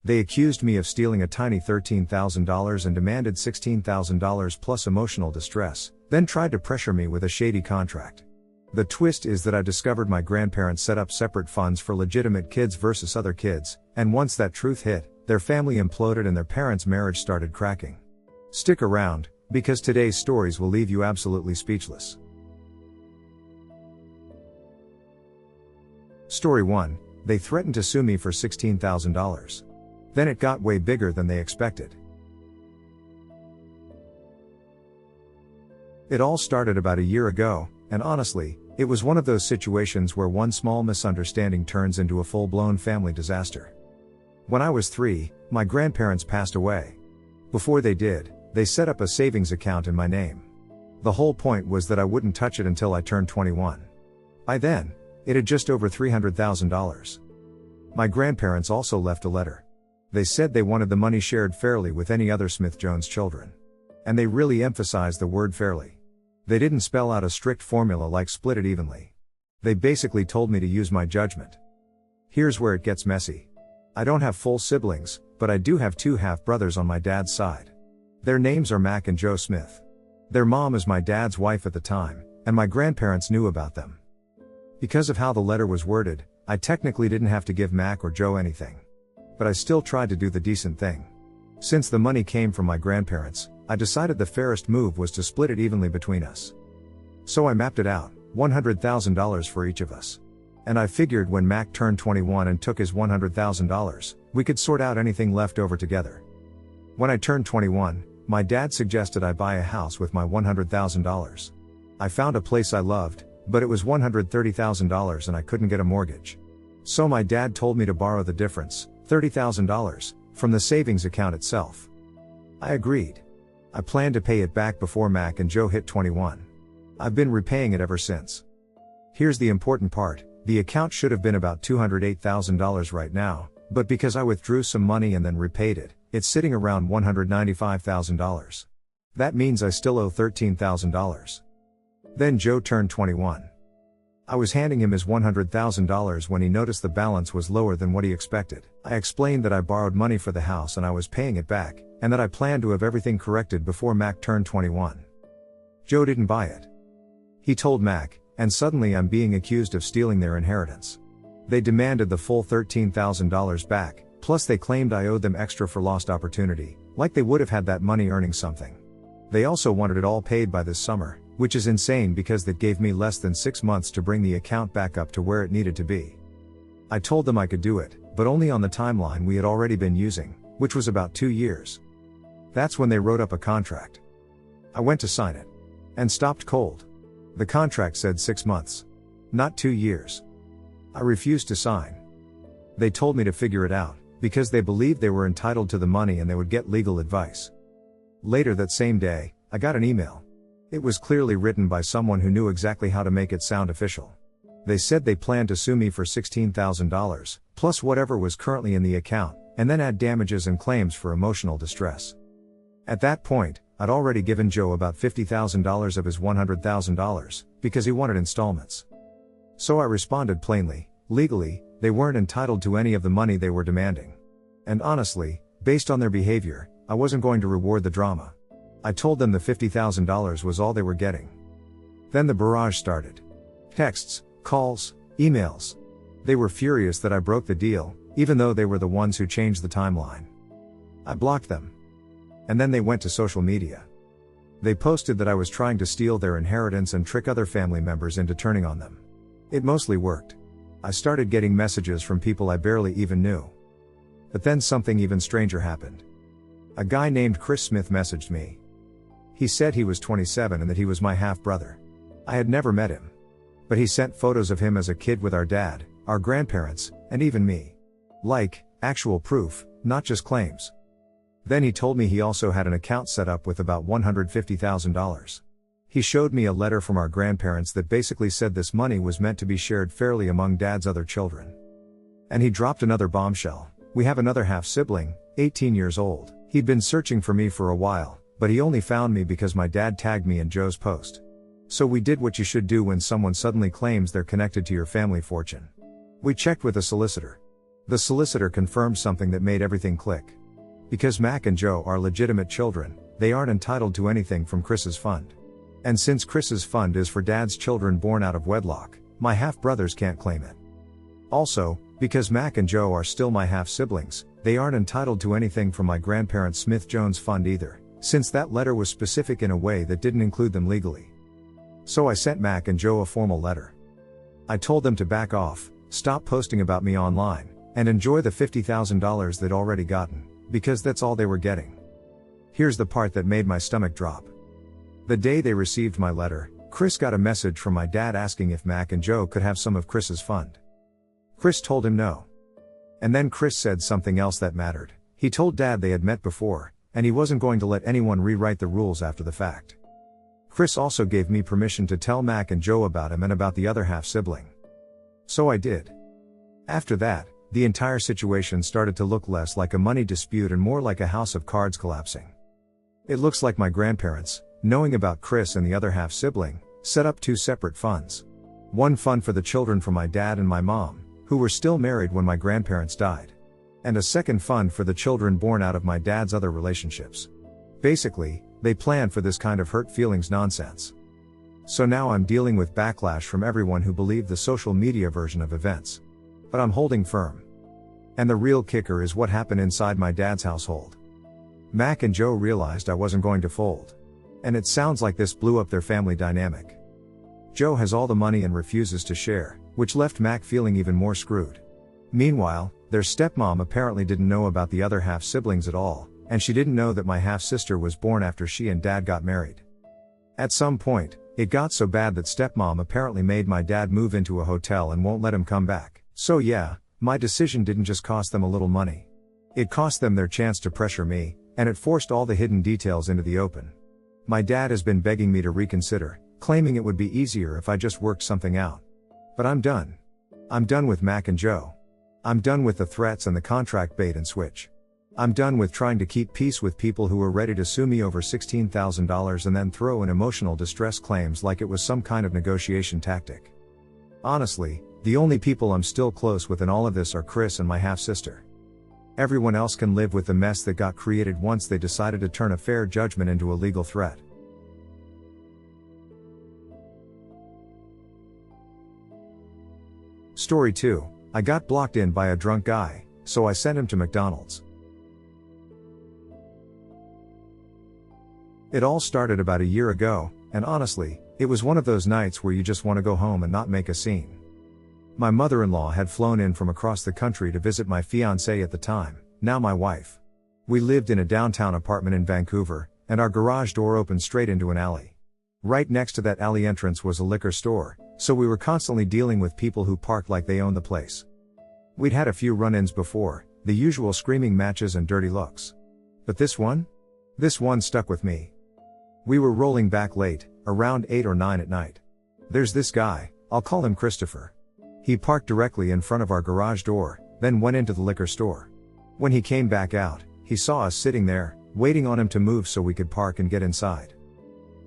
They accused me of stealing a tiny $13,000 and demanded $16,000 plus emotional distress, then tried to pressure me with a shady contract. The twist is that I discovered my grandparents set up separate funds for legitimate kids versus other kids, and once that truth hit, their family imploded and their parents' marriage started cracking. Stick around, because today's stories will leave you absolutely speechless. Story 1. They threatened to sue me for $16,000. Then it got way bigger than they expected. It all started about a year ago, and honestly, it was one of those situations where one small misunderstanding turns into a full-blown family disaster. When I was 3, my grandparents passed away. Before they did, they set up a savings account in my name. The whole point was that I wouldn't touch it until I turned 21. By then, it had just over $300,000. My grandparents also left a letter. They said they wanted the money shared fairly with any other Smith-Jones children. And they really emphasized the word fairly. They didn't spell out a strict formula like split it evenly. They basically told me to use my judgment. Here's where it gets messy. I don't have full siblings, but I do have 2 half-brothers on my dad's side. Their names are Mac and Joe Smith. Their mom is my dad's wife at the time, and my grandparents knew about them. Because of how the letter was worded, I technically didn't have to give Mac or Joe anything. But I still tried to do the decent thing. Since the money came from my grandparents, I decided the fairest move was to split it evenly between us. So I mapped it out, $100,000 for each of us. And I figured when Mac turned 21 and took his $100,000, we could sort out anything left over together. When I turned 21, my dad suggested I buy a house with my $100,000. I found a place I loved, but it was $130,000 and I couldn't get a mortgage. So my dad told me to borrow the difference, $30,000, from the savings account itself. I agreed. I planned to pay it back before Mac and Joe hit 21. I've been repaying it ever since. Here's the important part, the account should have been about $208,000 right now, but because I withdrew some money and then repaid it, it's sitting around $195,000. That means I still owe $13,000. Then Joe turned 21. I was handing him his $100,000 when he noticed the balance was lower than what he expected. I explained that I borrowed money for the house and I was paying it back, and that I planned to have everything corrected before Mac turned 21. Joe didn't buy it. He told Mac, and suddenly I'm being accused of stealing their inheritance. They demanded the full $13,000 back, plus they claimed I owed them extra for lost opportunity, like they would have had that money earning something. They also wanted it all paid by this summer, which is insane because that gave me less than 6 months to bring the account back up to where it needed to be. I told them I could do it, but only on the timeline we had already been using, which was about 2 years. That's when they wrote up a contract. I went to sign it. And stopped cold. The contract said 6 months. Not 2 years. I refused to sign. They told me to figure it out, because they believed they were entitled to the money and they would get legal advice. Later that same day, I got an email. It was clearly written by someone who knew exactly how to make it sound official. They said they planned to sue me for $16,000, plus whatever was currently in the account, and then add damages and claims for emotional distress. At that point, I'd already given Joe about $50,000 of his $100,000, because he wanted installments. So I responded plainly, legally, they weren't entitled to any of the money they were demanding. And honestly, based on their behavior, I wasn't going to reward the drama. I told them the $50,000 was all they were getting. Then the barrage started. Texts, calls, emails. They were furious that I broke the deal, even though they were the ones who changed the timeline. I blocked them. And then they went to social media. They posted that I was trying to steal their inheritance and trick other family members into turning on them. It mostly worked. I started getting messages from people I barely even knew. But then something even stranger happened. A guy named Chris Smith messaged me. He said he was 27 and that he was my half-brother. I had never met him. But he sent photos of him as a kid with our dad, our grandparents, and even me. Like, actual proof, not just claims. Then he told me he also had an account set up with about $150,000. He showed me a letter from our grandparents that basically said this money was meant to be shared fairly among Dad's other children. And he dropped another bombshell. We have another half-sibling, 18 years old. He'd been searching for me for a while, but he only found me because my dad tagged me in Joe's post. So we did what you should do when someone suddenly claims they're connected to your family fortune. We checked with a solicitor. The solicitor confirmed something that made everything click. Because Mac and Joe are legitimate children, they aren't entitled to anything from Chris's fund. And since Chris's fund is for Dad's children born out of wedlock, my half-brothers can't claim it. Also, because Mac and Joe are still my half-siblings, they aren't entitled to anything from my grandparents' Smith-Jones fund either, since that letter was specific in a way that didn't include them legally. So I sent Mac and Joe a formal letter. I told them to back off, stop posting about me online, and enjoy the $50,000 they'd already gotten, because that's all they were getting. Here's the part that made my stomach drop. The day they received my letter, Chris got a message from my dad asking if Mac and Joe could have some of Chris's fund. Chris told him no. And then Chris said something else that mattered. He told Dad they had met before, and he wasn't going to let anyone rewrite the rules after the fact. Chris also gave me permission to tell Mac and Joe about him and about the other half-sibling. So I did. After that, the entire situation started to look less like a money dispute and more like a house of cards collapsing. It looks like my grandparents, knowing about Chris and the other half-sibling, set up two separate funds. One fund for the children from my dad and my mom, who were still married when my grandparents died. And a second fund for the children born out of my dad's other relationships. Basically, they planned for this kind of hurt feelings nonsense. So now I'm dealing with backlash from everyone who believed the social media version of events. But I'm holding firm. And the real kicker is what happened inside my dad's household. Mac and Joe realized I wasn't going to fold. And it sounds like this blew up their family dynamic. Joe has all the money and refuses to share, which left Mac feeling even more screwed. Meanwhile, their stepmom apparently didn't know about the other half-siblings at all, and she didn't know that my half-sister was born after she and Dad got married. At some point, it got so bad that stepmom apparently made my dad move into a hotel and won't let him come back. So yeah, my decision didn't just cost them a little money. It cost them their chance to pressure me, and it forced all the hidden details into the open. My dad has been begging me to reconsider, claiming it would be easier if I just worked something out. But I'm done. I'm done with Mac and Joe. I'm done with the threats and the contract bait and switch. I'm done with trying to keep peace with people who were ready to sue me over $16,000 and then throw in emotional distress claims like it was some kind of negotiation tactic. Honestly, the only people I'm still close with in all of this are Chris and my half-sister. Everyone else can live with the mess that got created once they decided to turn a fair judgment into a legal threat. Story 2. I got blocked in by a drunk guy, so I sent him to McDonald's. It all started about a year ago, and honestly, it was one of those nights where you just want to go home and not make a scene. My mother-in-law had flown in from across the country to visit my fiancée at the time, now my wife. We lived in a downtown apartment in Vancouver, and our garage door opened straight into an alley. Right next to that alley entrance was a liquor store, so we were constantly dealing with people who parked like they owned the place. We'd had a few run-ins before, the usual screaming matches and dirty looks. But this one stuck with me. We were rolling back late, around 8 or 9 at night. There's this guy, I'll call him Christopher. He parked directly in front of our garage door, then went into the liquor store. When he came back out, he saw us sitting there, waiting on him to move so we could park and get inside.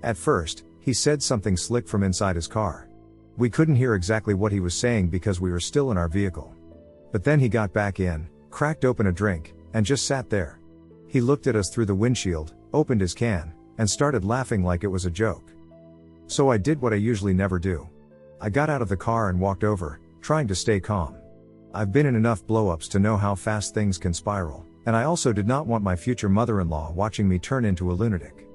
At first, he said something slick from inside his car. We couldn't hear exactly what he was saying because we were still in our vehicle. But then he got back in, cracked open a drink, and just sat there. He looked at us through the windshield, opened his can, and started laughing like it was a joke. So I did what I usually never do. I got out of the car and walked over, trying to stay calm. I've been in enough blow-ups to know how fast things can spiral, and I also did not want my future mother-in-law watching me turn into a lunatic.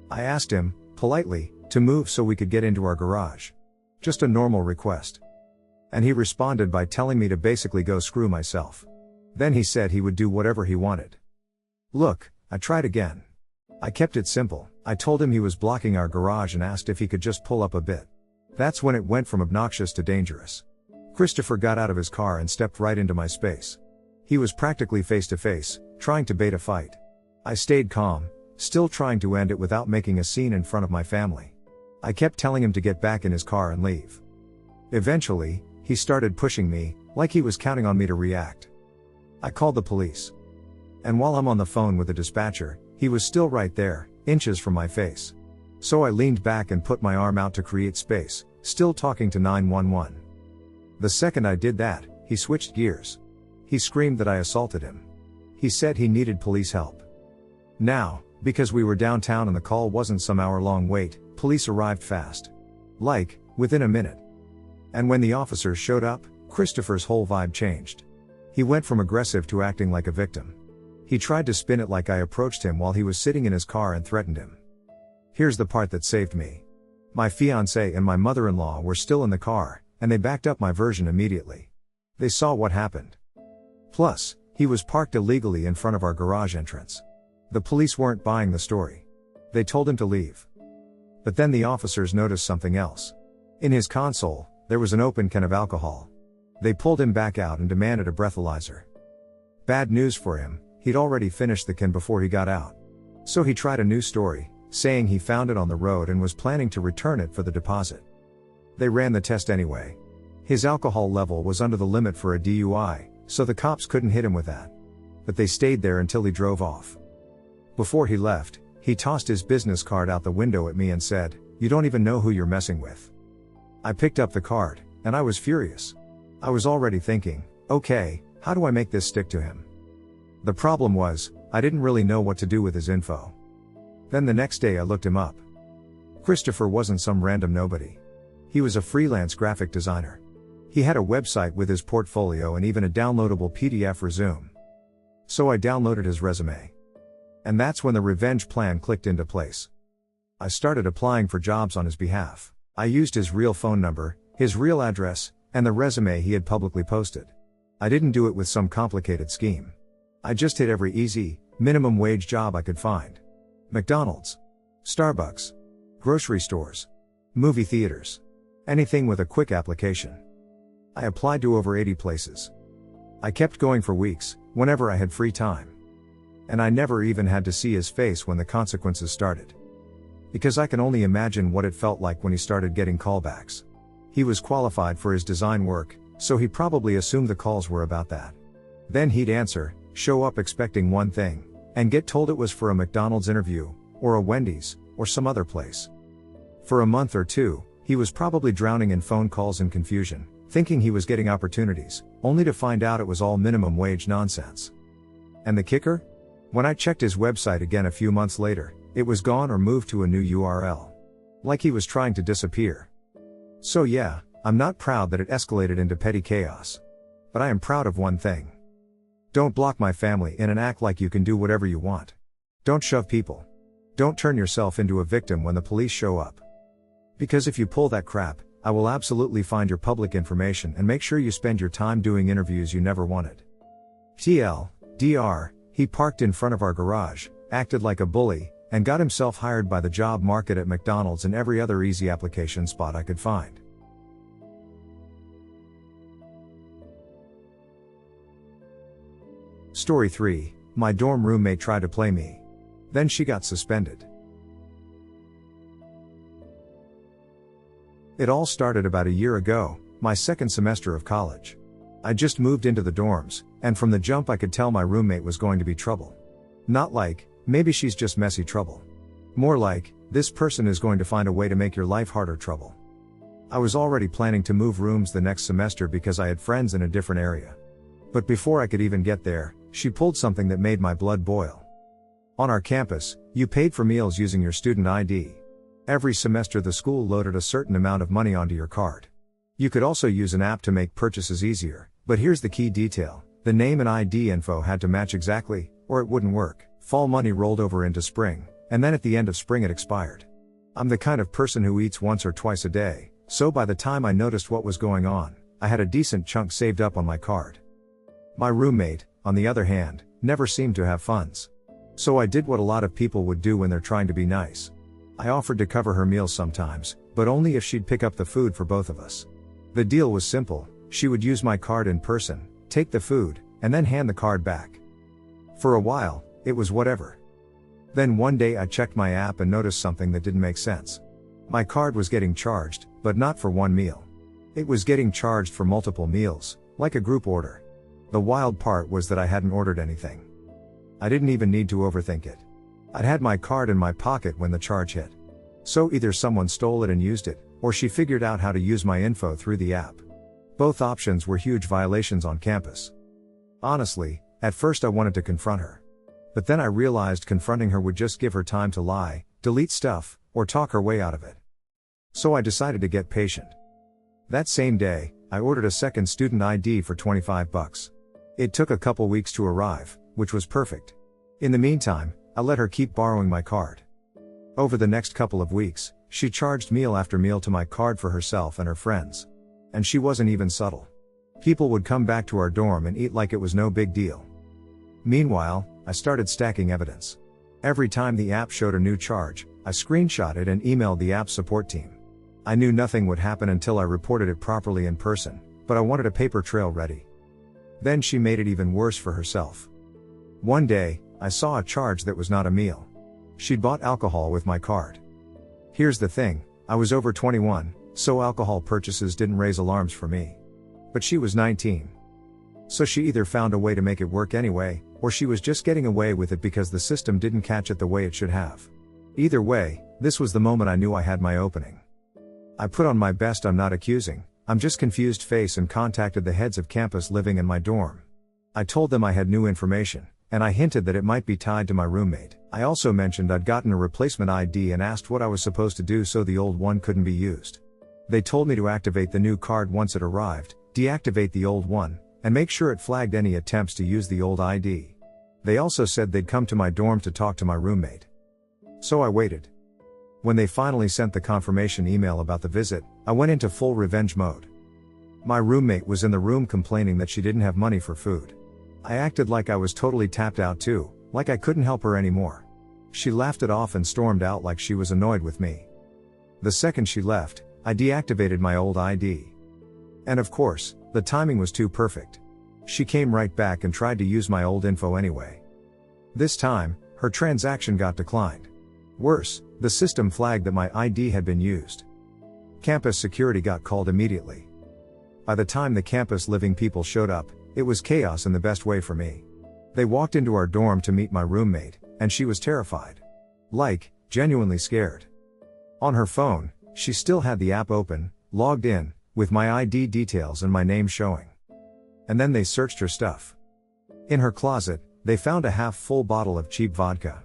I asked him, politely, to move so we could get into our garage. Just a normal request. And he responded by telling me to basically go screw myself. Then he said he would do whatever he wanted. Look, I tried again. I kept it simple. I told him he was blocking our garage and asked if he could just pull up a bit. That's when it went from obnoxious to dangerous. Christopher got out of his car and stepped right into my space. He was practically face to face, trying to bait a fight. I stayed calm, still trying to end it without making a scene in front of my family. I kept telling him to get back in his car and leave. Eventually, he started pushing me, like he was counting on me to react. I called the police. And while I'm on the phone with the dispatcher, he was still right there, inches from my face. So I leaned back and put my arm out to create space, still talking to 911. The second I did that, he switched gears. He screamed that I assaulted him. He said he needed police help. Now, because we were downtown and the call wasn't some hour-long wait, police arrived fast. Like, within a minute. And when the officers showed up, Christopher's whole vibe changed. He went from aggressive to acting like a victim. He tried to spin it like I approached him while he was sitting in his car and threatened him. Here's the part that saved me. My fiancé and my mother-in-law were still in the car, and they backed up my version immediately. They saw what happened. Plus, he was parked illegally in front of our garage entrance. The police weren't buying the story. They told him to leave. But then the officers noticed something else. In his console, there was an open can of alcohol. They pulled him back out and demanded a breathalyzer. Bad news for him, he'd already finished the can before he got out. So he tried a new story, saying he found it on the road and was planning to return it for the deposit. They ran the test anyway. His alcohol level was under the limit for a DUI, so the cops couldn't hit him with that. But they stayed there until he drove off. Before he left, he tossed his business card out the window at me and said, "You don't even know who you're messing with." I picked up the card, and I was furious. I was already thinking, okay, how do I make this stick to him? The problem was, I didn't really know what to do with his info. Then the next day I looked him up. Christopher wasn't some random nobody. He was a freelance graphic designer. He had a website with his portfolio and even a downloadable PDF resume. So I downloaded his resume. And that's when the revenge plan clicked into place. I started applying for jobs on his behalf. I used his real phone number, his real address, and the resume he had publicly posted. I didn't do it with some complicated scheme. I just hit every easy, minimum wage job I could find. McDonald's, Starbucks, grocery stores, movie theaters, anything with a quick application. I applied to over 80 places. I kept going for weeks, whenever I had free time. And I never even had to see his face when the consequences started. Because I can only imagine what it felt like when he started getting callbacks. He was qualified for his design work, so he probably assumed the calls were about that. Then he'd answer, show up expecting one thing, and get told it was for a McDonald's interview, or a Wendy's, or some other place. For a month or two, he was probably drowning in phone calls and confusion, thinking he was getting opportunities, only to find out it was all minimum wage nonsense. And the kicker? When I checked his website again a few months later, it was gone or moved to a new URL. Like he was trying to disappear. So yeah, I'm not proud that it escalated into petty chaos. But I am proud of one thing. Don't block my family in and act like you can do whatever you want. Don't shove people. Don't turn yourself into a victim when the police show up. Because if you pull that crap, I will absolutely find your public information and make sure you spend your time doing interviews you never wanted. TLDR, he parked in front of our garage, acted like a bully, and got himself hired by the job market at McDonald's and every other easy application spot I could find. Story 3, my dorm roommate tried to play me. Then she got suspended. It all started about a year ago, my second semester of college. I just moved into the dorms, and from the jump I could tell my roommate was going to be trouble. Not like, maybe she's just messy trouble. More like, this person is going to find a way to make your life harder trouble. I was already planning to move rooms the next semester because I had friends in a different area. But before I could even get there, she pulled something that made my blood boil. On our campus, you paid for meals using your student ID. Every semester the school loaded a certain amount of money onto your card. You could also use an app to make purchases easier, but here's the key detail. The name and ID info had to match exactly, or it wouldn't work. Fall money rolled over into spring, and then at the end of spring it expired. I'm the kind of person who eats once or twice a day, so by the time I noticed what was going on, I had a decent chunk saved up on my card. My roommate, on the other hand, never seemed to have funds. So I did what a lot of people would do when they're trying to be nice. I offered to cover her meals sometimes, but only if she'd pick up the food for both of us. The deal was simple, she would use my card in person, take the food, and then hand the card back. For a while, it was whatever. Then one day I checked my app and noticed something that didn't make sense. My card was getting charged, but not for one meal. It was getting charged for multiple meals, like a group order. The wild part was that I hadn't ordered anything. I didn't even need to overthink it. I'd had my card in my pocket when the charge hit. So either someone stole it and used it, or she figured out how to use my info through the app. Both options were huge violations on campus. Honestly, at first I wanted to confront her. But then I realized confronting her would just give her time to lie, delete stuff, or talk her way out of it. So I decided to get patient. That same day, I ordered a second student ID for $25. It took a couple weeks to arrive, which was perfect. In the meantime, I let her keep borrowing my card. Over the next couple of weeks, she charged meal after meal to my card for herself and her friends. And she wasn't even subtle. People would come back to our dorm and eat like it was no big deal. Meanwhile, I started stacking evidence. Every time the app showed a new charge, I screenshot it and emailed the app support team. I knew nothing would happen until I reported it properly in person, but I wanted a paper trail ready. Then she made it even worse for herself. One day, I saw a charge that was not a meal. She'd bought alcohol with my card. Here's the thing, I was over 21, so alcohol purchases didn't raise alarms for me. But she was 19. So she either found a way to make it work anyway, or she was just getting away with it because the system didn't catch it the way it should have. Either way, this was the moment I knew I had my opening. I put on my best I'm not accusing, I'm just confused face and contacted the heads of campus living in my dorm. I told them I had new information, and I hinted that it might be tied to my roommate. I also mentioned I'd gotten a replacement ID and asked what I was supposed to do so the old one couldn't be used. They told me to activate the new card once it arrived, deactivate the old one, and make sure it flagged any attempts to use the old ID. They also said they'd come to my dorm to talk to my roommate. So I waited. When they finally sent the confirmation email about the visit, I went into full revenge mode. My roommate was in the room complaining that she didn't have money for food. I acted like I was totally tapped out too, like I couldn't help her anymore. She laughed it off and stormed out like she was annoyed with me. The second she left, I deactivated my old ID. And of course, the timing was too perfect. She came right back and tried to use my old info anyway. This time, her transaction got declined. Worse, the system flagged that my ID had been used. Campus security got called immediately. By the time the campus living people showed up, it was chaos in the best way for me. They walked into our dorm to meet my roommate, and she was terrified. Like, genuinely scared. On her phone, she still had the app open, logged in, with my ID details and my name showing. And then they searched her stuff. In her closet, they found a half-full bottle of cheap vodka.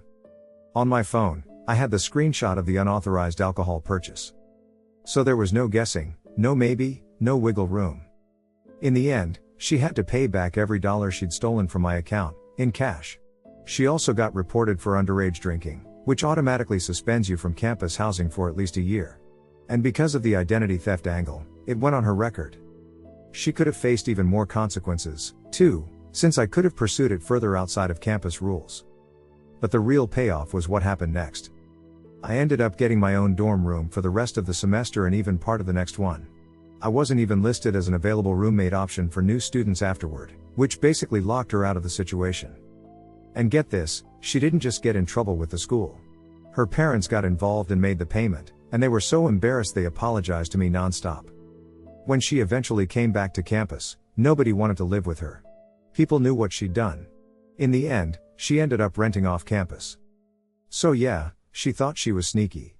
On my phone, I had the screenshot of the unauthorized alcohol purchase. So there was no guessing, no maybe, no wiggle room. In the end, she had to pay back every dollar she'd stolen from my account, in cash. She also got reported for underage drinking, which automatically suspends you from campus housing for at least a year. And because of the identity theft angle, it went on her record. She could have faced even more consequences, too, since I could have pursued it further outside of campus rules. But the real payoff was what happened next. I ended up getting my own dorm room for the rest of the semester and even part of the next one. I wasn't even listed as an available roommate option for new students afterward, which basically locked her out of the situation. And get this, she didn't just get in trouble with the school. Her parents got involved and made the payment, and they were so embarrassed they apologized to me nonstop. When she eventually came back to campus, nobody wanted to live with her. People knew what she'd done. In the end, she ended up renting off campus. So yeah, she thought she was sneaky.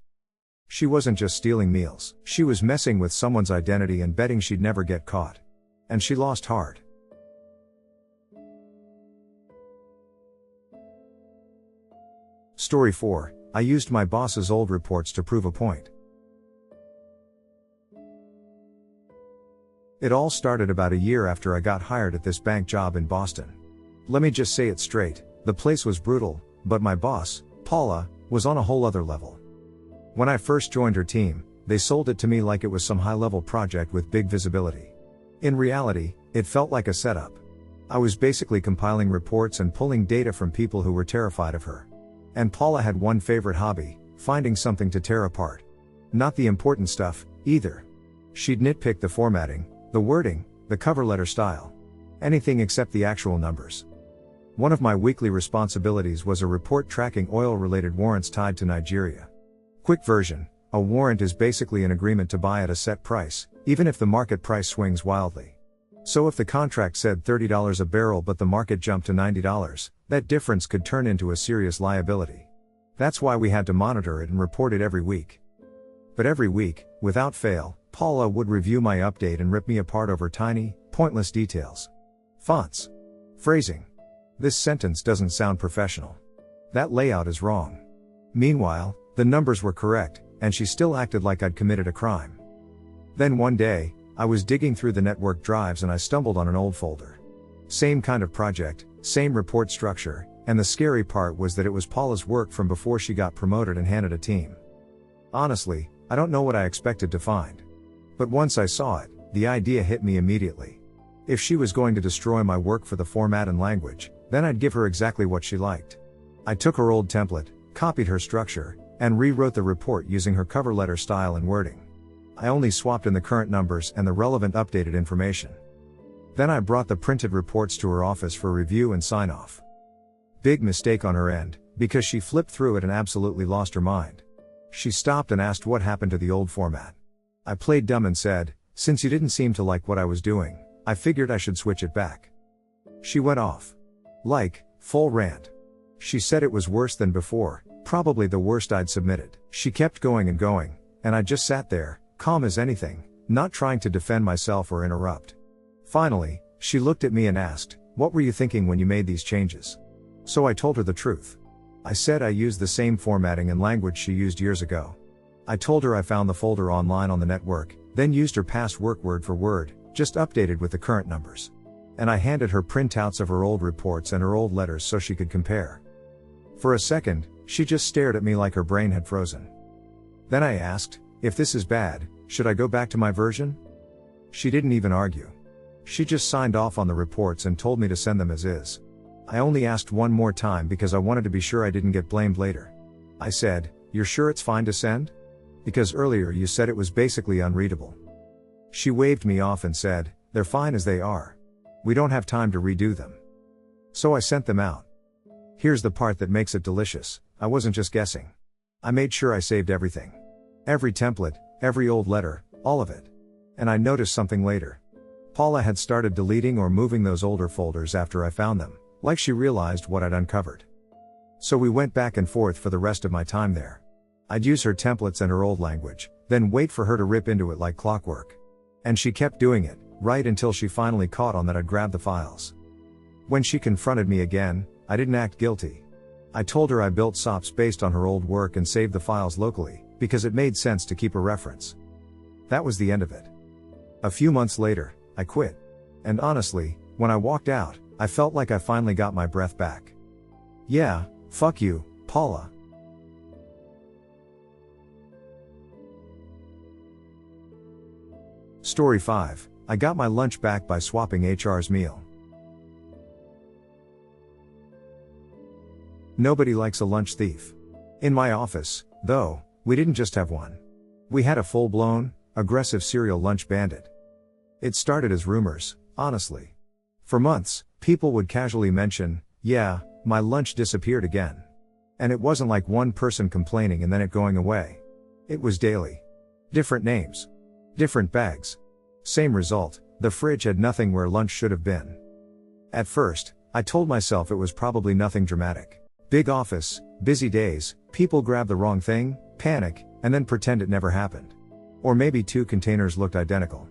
She wasn't just stealing meals, she was messing with someone's identity and betting she'd never get caught. And she lost hard. Story 4, I used my boss's old reports to prove a point. It all started about a year after I got hired at this bank job in Boston. Let me just say it straight, the place was brutal, but my boss, Paula, was on a whole other level. When I first joined her team, they sold it to me like it was some high-level project with big visibility. In reality, it felt like a setup. I was basically compiling reports and pulling data from people who were terrified of her. And Paula had one favorite hobby, finding something to tear apart. Not the important stuff, either. She'd nitpick the formatting, the wording, the cover letter style. Anything except the actual numbers. One of my weekly responsibilities was a report tracking oil-related warrants tied to Nigeria. Quick version, a warrant is basically an agreement to buy at a set price, even if the market price swings wildly. So if the contract said $30 a barrel but the market jumped to $90, that difference could turn into a serious liability. That's why we had to monitor it and report it every week. But every week, without fail, Paula would review my update and rip me apart over tiny, pointless details. Fonts. Phrasing. This sentence doesn't sound professional. That layout is wrong. Meanwhile, the numbers were correct, and she still acted like I'd committed a crime. Then one day, I was digging through the network drives and I stumbled on an old folder. Same kind of project, same report structure, and the scary part was that it was Paula's work from before she got promoted and handed a team. Honestly, I don't know what I expected to find. But once I saw it, the idea hit me immediately. If she was going to destroy my work for the format and language, then I'd give her exactly what she liked. I took her old template, copied her structure, and rewrote the report using her cover letter style and wording. I only swapped in the current numbers and the relevant updated information. Then I brought the printed reports to her office for review and sign off. Big mistake on her end, because she flipped through it and absolutely lost her mind. She stopped and asked what happened to the old format. I played dumb and said, "Since you didn't seem to like what I was doing, I figured I should switch it back." She went off. Full rant. She said it was worse than before, probably the worst I'd submitted. She kept going and going, and I just sat there, calm as anything, not trying to defend myself or interrupt. Finally, she looked at me and asked, "What were you thinking when you made these changes?" So I told her the truth. I said I used the same formatting and language she used years ago. I told her I found the folder online on the network, then used her past work word for word, just updated with the current numbers. And I handed her printouts of her old reports and her old letters so she could compare. For a second, she just stared at me like her brain had frozen. Then I asked, "If this is bad, should I go back to my version?" She didn't even argue. She just signed off on the reports and told me to send them as is. I only asked one more time because I wanted to be sure I didn't get blamed later. I said, "You're sure it's fine to send? Because earlier you said it was basically unreadable." She waved me off and said, "They're fine as they are. We don't have time to redo them." So I sent them out. Here's the part that makes it delicious. I wasn't just guessing. I made sure I saved everything. Every template, every old letter, all of it. And I noticed something later. Paula had started deleting or moving those older folders after I found them, like she realized what I'd uncovered. So we went back and forth for the rest of my time there. I'd use her templates and her old language, then wait for her to rip into it like clockwork. And she kept doing it, right until she finally caught on that I'd grabbed the files. When she confronted me again, I didn't act guilty. I told her I built SOPs based on her old work and saved the files locally, because it made sense to keep a reference. That was the end of it. A few months later, I quit. And honestly, when I walked out, I felt like I finally got my breath back. Yeah, fuck you, Paula. Story 5. I got my lunch back by swapping HR's meal. Nobody likes a lunch thief. In my office, though, we didn't just have one. We had a full-blown, aggressive serial lunch bandit. It started as rumors, honestly. For months, people would casually mention, "Yeah, my lunch disappeared again." And it wasn't like one person complaining and then it going away. It was daily. Different names. Different bags. Same result, the fridge had nothing where lunch should have been. At first, I told myself it was probably nothing dramatic. Big office, busy days, people grab the wrong thing, panic, and then pretend it never happened. Or maybe 2 containers looked identical.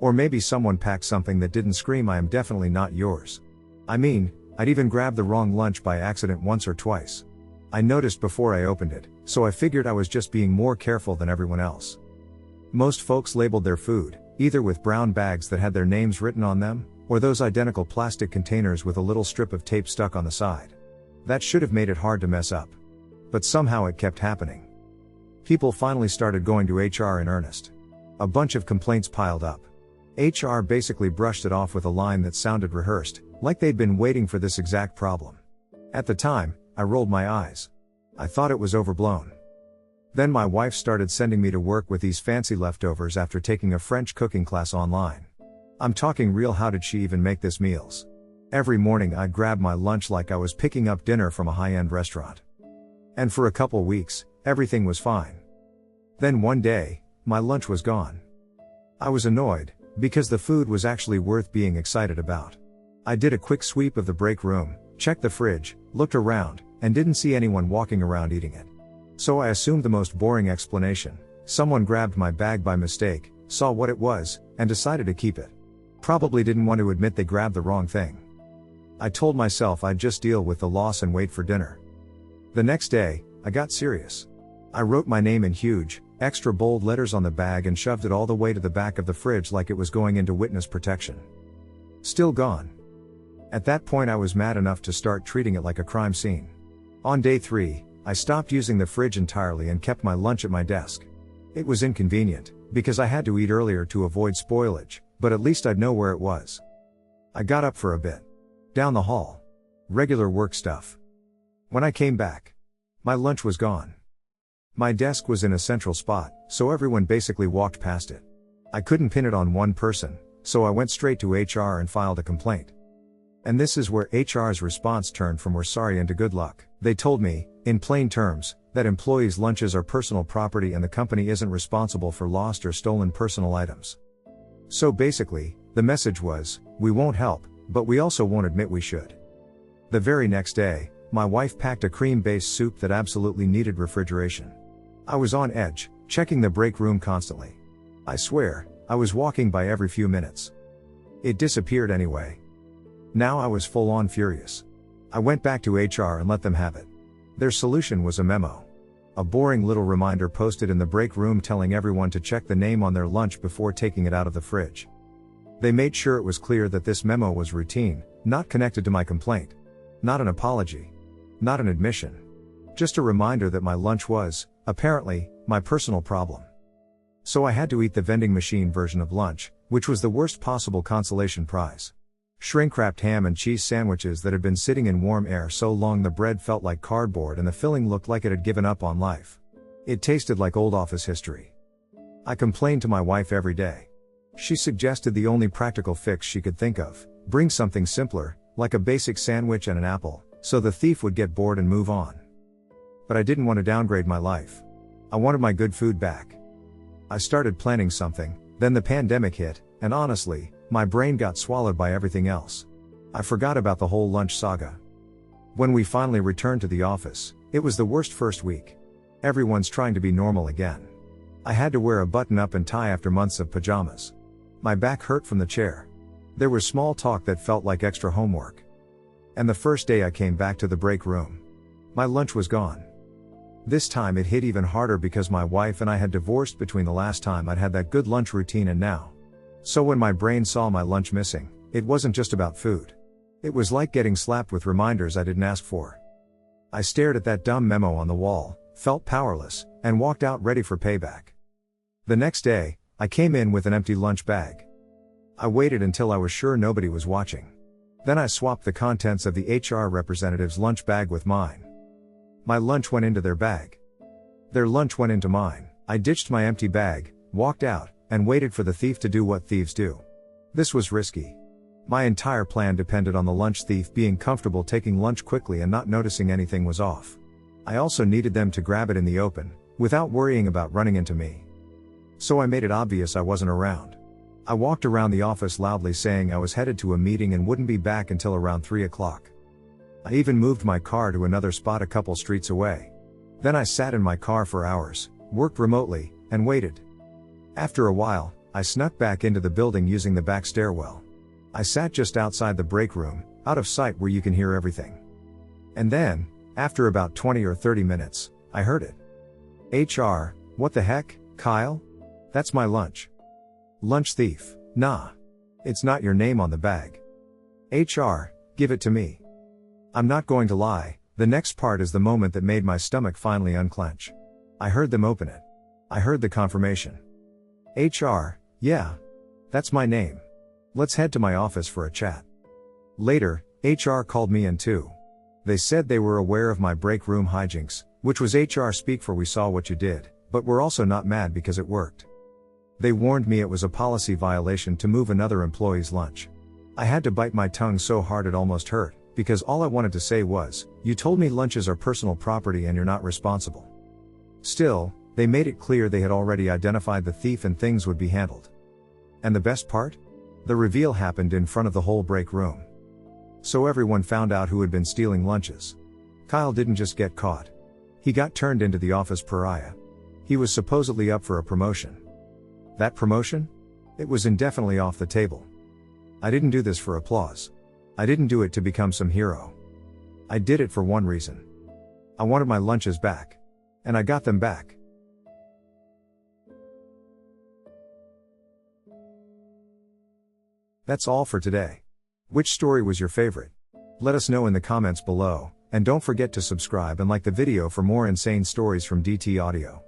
Or maybe someone packed something that didn't scream, "I am definitely not yours." I mean, I'd even grabbed the wrong lunch by accident once or twice. I noticed before I opened it, so I figured I was just being more careful than everyone else. Most folks labeled their food, either with brown bags that had their names written on them, or those identical plastic containers with a little strip of tape stuck on the side. That should have made it hard to mess up. But somehow it kept happening. People finally started going to HR in earnest. A bunch of complaints piled up. HR basically brushed it off with a line that sounded rehearsed, like they'd been waiting for this exact problem. At the time, I rolled my eyes. I thought it was overblown. Then my wife started sending me to work with these fancy leftovers after taking a French cooking class online. I'm talking real how did she even make this meals. Every morning I'd grab my lunch like I was picking up dinner from a high-end restaurant. And for a couple weeks, everything was fine. Then one day, my lunch was gone. I was annoyed, because the food was actually worth being excited about. I did a quick sweep of the break room, checked the fridge, looked around, and didn't see anyone walking around eating it. So I assumed the most boring explanation. Someone grabbed my bag by mistake, saw what it was, and decided to keep it. Probably didn't want to admit they grabbed the wrong thing. I told myself I'd just deal with the loss and wait for dinner. The next day, I got serious. I wrote my name in huge, extra bold letters on the bag and shoved it all the way to the back of the fridge like it was going into witness protection. Still gone. At that point I was mad enough to start treating it like a crime scene. On day 3, I stopped using the fridge entirely and kept my lunch at my desk. It was inconvenient, because I had to eat earlier to avoid spoilage, but at least I'd know where it was. I got up for a bit. Down the hall. Regular work stuff. When I came back, my lunch was gone. My desk was in a central spot, so everyone basically walked past it. I couldn't pin it on one person, so I went straight to HR and filed a complaint. And this is where HR's response turned from "we're sorry" into "good luck." They told me, in plain terms, that employees' lunches are personal property and the company isn't responsible for lost or stolen personal items. So basically, the message was, we won't help, but we also won't admit we should. The very next day, my wife packed a cream-based soup that absolutely needed refrigeration. I was on edge, checking the break room constantly. I swear, I was walking by every few minutes. It disappeared anyway. Now I was full-on furious. I went back to HR and let them have it. Their solution was a memo. A boring little reminder posted in the break room telling everyone to check the name on their lunch before taking it out of the fridge. They made sure it was clear that this memo was routine, not connected to my complaint. Not an apology. Not an admission. Just a reminder that my lunch was, apparently, my personal problem. So I had to eat the vending machine version of lunch, which was the worst possible consolation prize. Shrink-wrapped ham and cheese sandwiches that had been sitting in warm air so long the bread felt like cardboard and the filling looked like it had given up on life. It tasted like old office history. I complained to my wife every day. She suggested the only practical fix she could think of: bring something simpler, like a basic sandwich and an apple, so the thief would get bored and move on. But I didn't want to downgrade my life. I wanted my good food back. I started planning something, then the pandemic hit, and honestly, my brain got swallowed by everything else. I forgot about the whole lunch saga. When we finally returned to the office, it was the worst first week. Everyone's trying to be normal again. I had to wear a button-up and tie after months of pajamas. My back hurt from the chair. There was small talk that felt like extra homework. And the first day I came back to the break room, my lunch was gone. This time it hit even harder because my wife and I had divorced between the last time I'd had that good lunch routine and now. So when my brain saw my lunch missing, it wasn't just about food. It was like getting slapped with reminders I didn't ask for. I stared at that dumb memo on the wall, felt powerless, and walked out ready for payback. The next day, I came in with an empty lunch bag. I waited until I was sure nobody was watching. Then I swapped the contents of the HR representative's lunch bag with mine. My lunch went into their bag. Their lunch went into mine. I ditched my empty bag, walked out, and waited for the thief to do what thieves do. This was risky. My entire plan depended on the lunch thief being comfortable taking lunch quickly and not noticing anything was off. I also needed them to grab it in the open, without worrying about running into me. So I made it obvious I wasn't around. I walked around the office loudly saying I was headed to a meeting and wouldn't be back until around 3 o'clock. I even moved my car to another spot a couple streets away. Then I sat in my car for hours, worked remotely, and waited. After a while, I snuck back into the building using the back stairwell. I sat just outside the break room, out of sight where you can hear everything. And then, after about 20 or 30 minutes, I heard it. HR, what the heck, Kyle? That's my lunch. Lunch thief, nah. It's not your name on the bag. HR, give it to me. I'm not going to lie, the next part is the moment that made my stomach finally unclench. I heard them open it. I heard the confirmation. HR, yeah. That's my name. Let's head to my office for a chat. Later, HR called me in too. They said they were aware of my break room hijinks, which was HR speak for "we saw what you did, but we're also not mad because it worked." They warned me it was a policy violation to move another employee's lunch. I had to bite my tongue so hard it almost hurt, because all I wanted to say was, "You told me lunches are personal property and you're not responsible." Still, they made it clear they had already identified the thief and things would be handled. And the best part? The reveal happened in front of the whole break room. So everyone found out who had been stealing lunches. Kyle didn't just get caught. He got turned into the office pariah. He was supposedly up for a promotion. That promotion? It was indefinitely off the table. I didn't do this for applause. I didn't do it to become some hero. I did it for one reason. I wanted my lunches back. And I got them back. That's all for today. Which story was your favorite? Let us know in the comments below, and don't forget to subscribe and like the video for more insane stories from DT Audio.